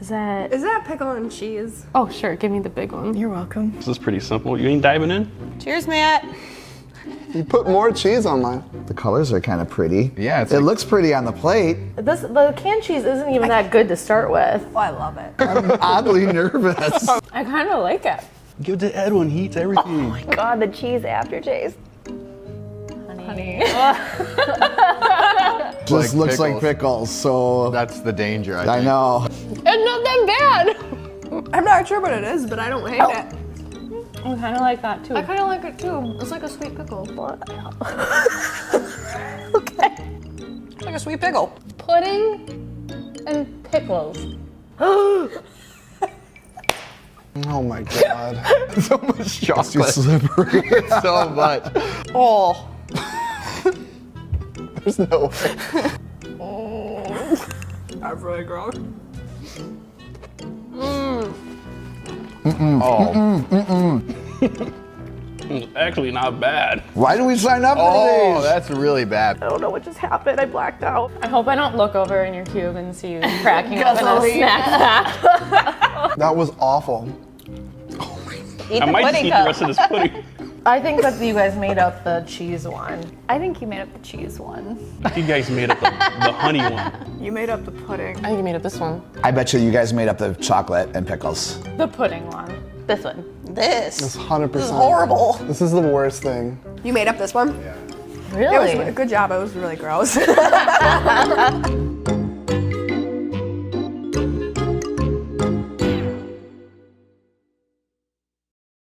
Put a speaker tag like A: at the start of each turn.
A: Is that pickle and cheese?
B: Oh, sure. Give me the big one.
A: You're welcome.
C: This is pretty simple. You ain't diving in?
A: Cheers, Matt.
D: You put more cheese on mine.
E: The colors are kind of pretty.
F: Yeah, it's
E: it
F: like-
E: looks pretty on the plate.
B: The canned cheese isn't even that good to start with.
A: Oh, I love it.
E: I'm oddly nervous.
B: I kind of like it.
C: Give it to Edwin. He eats everything.
B: God, the cheese aftertaste. Honey.
E: Just looks like
F: pickles.
E: pickles, so
F: That's the danger, I
E: I
F: think.
E: know.
B: It's not that bad.
A: I'm not sure what it is, but I don't hate it.
B: I kind of like that too.
A: I kind of like it too. It's like a sweet pickle.
B: Okay.
A: It's like a sweet pickle.
B: Pudding and pickles.
D: Oh my god.
F: So much
E: Too
F: chocolate.
E: slippery.
F: So much.
A: Oh.
D: There's no way.
A: That's really gross.
C: It's actually not bad.
E: Why do we sign up for
F: Oh,
E: these?
F: that's really bad.
B: I don't know what just happened. I blacked out. I hope I don't look over in your cube and see you cracking up in a snack pack.
D: That was awful.
A: Eat
C: I
A: the
C: might just
A: pudding
C: eat the
A: cup.
C: rest of this pudding.
B: I think that you guys made up the cheese one.
G: I think you made up the cheese one.
C: You guys made up the honey one.
A: You made up the pudding.
B: I think you made up this one.
E: I bet you guys made up the chocolate and pickles.
B: The pudding one.
G: This one.
A: This.
D: It's 100%.
A: This is horrible.
D: This is the worst thing.
A: You made up this one?
B: Really?
A: It was good job. It was really gross.